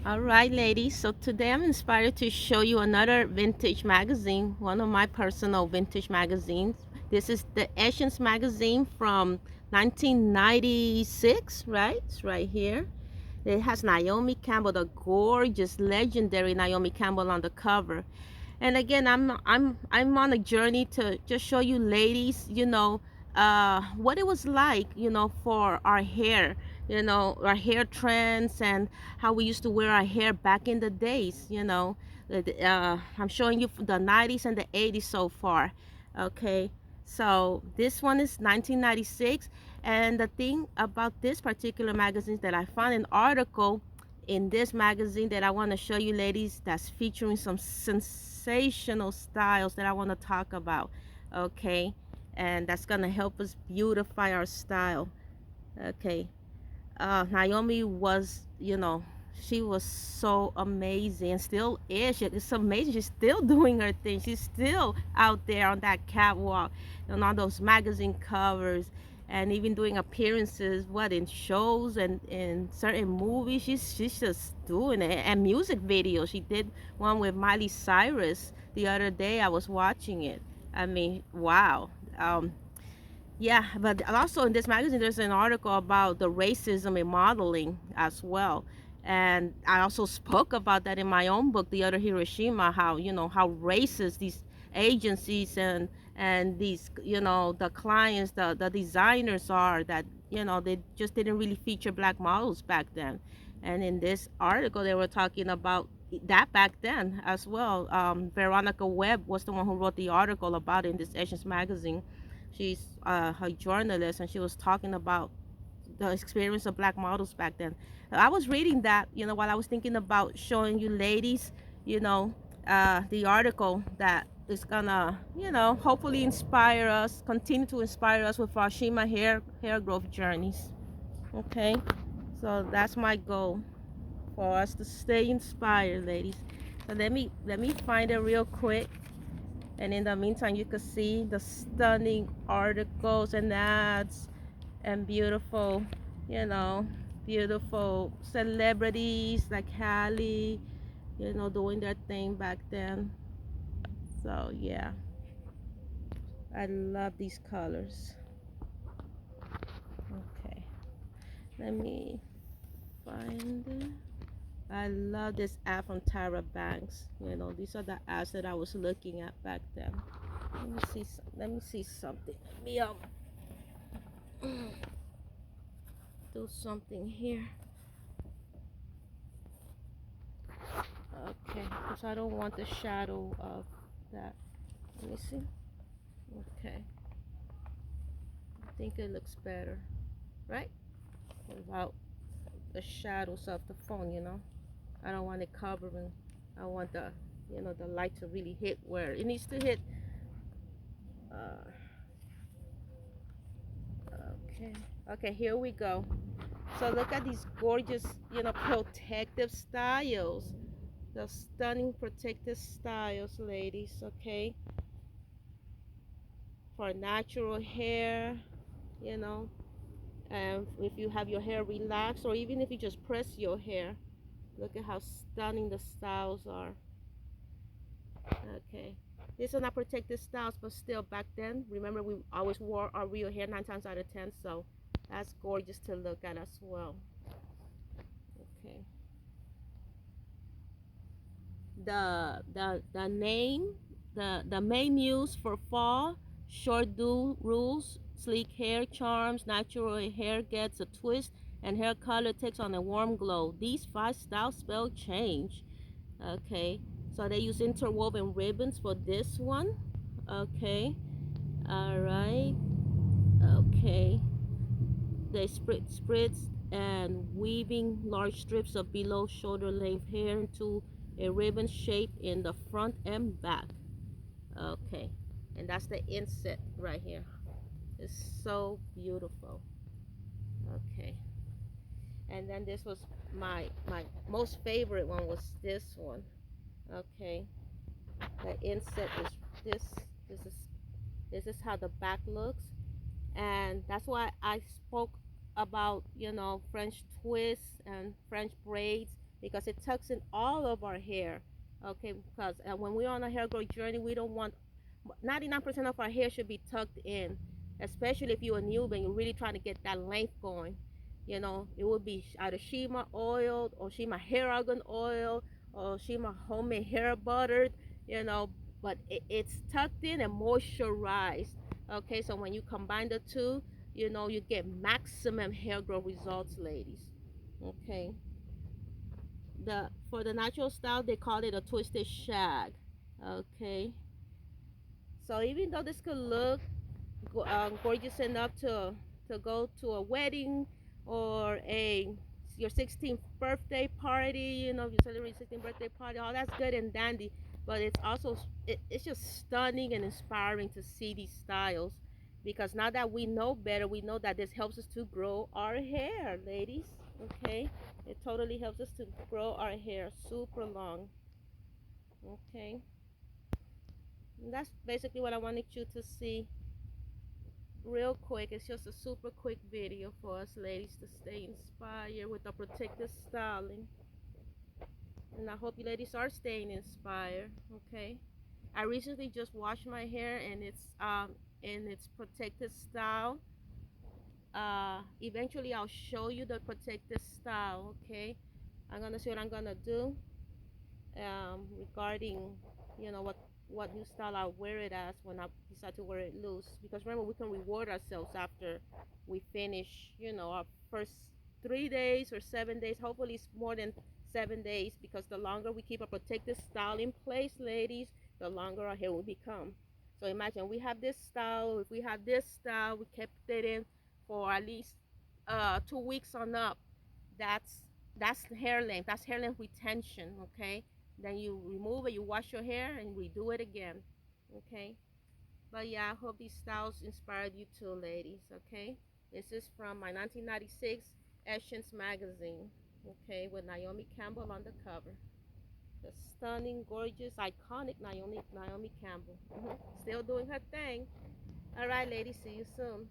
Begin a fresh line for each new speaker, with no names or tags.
All right, ladies. So today I'm inspired to show you another vintage magazine, one of my personal vintage magazines. This is the Essence magazine from 1996, right? It's right here. It has Naomi Campbell, the gorgeous, legendary Naomi Campbell on the cover. And again, I'm on a journey to just show you ladies, what it was like, for our hair, our hair trends and how we used to wear our hair back in the days. I'm showing you the 90s and the 80s so far. Okay, so this one is 1996, and the thing about this particular magazine is that I found an article in this magazine that I want to show you ladies, that's featuring some sensational styles that I want to talk about. Okay, and that's gonna help us beautify our style. Okay, Naomi was, she was so amazing and still is. It's amazing. She's still doing her thing. She's still out there on that catwalk and on those magazine covers and even doing appearances, what, in shows and in certain movies. She's just doing it. And music videos. She did one with Miley Cyrus the other day. I was watching it. I mean, wow. Yeah, but also in this magazine, there's an article about the racism in modeling as well. And I also spoke about that in my own book, The Other Hiroshima, how, how racist these agencies and these, the clients, the designers are that, they just didn't really feature black models back then. And in this article, they were talking about that back then as well. Veronica Webb was the one who wrote the article about it in this Asians magazine. She's a journalist, and she was talking about the experience of black models back then. I was reading that, while I was thinking about showing you ladies, the article that is gonna, hopefully inspire us, continue to inspire us with our Shima hair growth journeys. Okay, so that's my goal, for us to stay inspired, ladies. So let me find it real quick. And in the meantime, you can see the stunning articles and ads and beautiful, you know, beautiful celebrities like Halle, doing their thing back then. So yeah, I love these colors. Okay, let me find it. I love this ad from Tyra Banks. These are the ads that I was looking at back then. Let me see something. Let me do something here. Okay, because I don't want the shadow of that. Let me see. Okay, I think it looks better, right? Without the shadows of the phone. I don't want it covering. I want the light to really hit where it needs to hit. Uh, okay, okay, here we go. So look at these gorgeous, protective styles. The stunning protective styles, ladies, okay? For natural hair, you know, and if you have your hair relaxed, or even if you just press your hair, look at how stunning the styles are. Okay, these are not protected styles, but still, back then, remember, we always wore our real hair 9 times out of 10, so that's gorgeous to look at as well. Okay, the name, the main use for fall: short do rules, sleek hair charms, natural hair gets a twist, and hair color takes on a warm glow. These 5 styles spell change. Okay, so they use interwoven ribbons for this one. Okay, all right. Okay, they spritz and weaving large strips of below shoulder length hair into a ribbon shape in the front and back. Okay, and that's the inset right here. It's so beautiful. Okay, and then this was my most favorite one, was this one. Okay, the inset is this. This is this is how the back looks, and that's why I spoke about, French twists and French braids, because it tucks in all of our hair. Okay, because when we're on a hair growth journey, we don't want 99% of our hair should be tucked in, especially if you're a newbie and you're really trying to get that length going. You know, it would be either Shea oil or Shea hair argan oil or Shea homemade hair butter, you know, but it's tucked in and moisturized. Okay, so when you combine the two, you know, you get maximum hair growth results, ladies. Okay, for the natural style, they call it a twisted shag. Okay, so even though this could look gorgeous enough to go to a wedding or a your 16th birthday party, you know, if you celebrate 16th birthday party, all that's good and dandy, but it's also it's just stunning and inspiring to see these styles, because now that we know better, we know that this helps us to grow our hair, ladies. Okay, it totally helps us to grow our hair super long. Okay, and that's basically what I wanted you to see real quick. It's just a super quick video for us ladies to stay inspired with the protective styling, and I hope you ladies are staying inspired. Okay, I recently just washed my hair and it's in its protective style. Eventually I'll show you the protective style. Okay, I'm gonna see what I'm gonna do regarding, you know, what new style I'll wear it as when I decide to wear it loose. Because remember, we can reward ourselves after we finish, you know, our first 3 days or 7 days. Hopefully, it's more than 7 days, because the longer we keep a protective style in place, ladies, the longer our hair will become. So imagine we have this style. If we have this style, we kept it in for at least 2 weeks on up. That's that's hair length. That's hair length retention. Okay, then you remove it, you wash your hair, and redo it again. Okay, but yeah, I hope these styles inspired you too, ladies. Okay, this is from my 1996 Essence magazine. Okay, with Naomi Campbell on the cover. The stunning, gorgeous, iconic Naomi Campbell. Still doing her thing. All right, ladies, see you soon.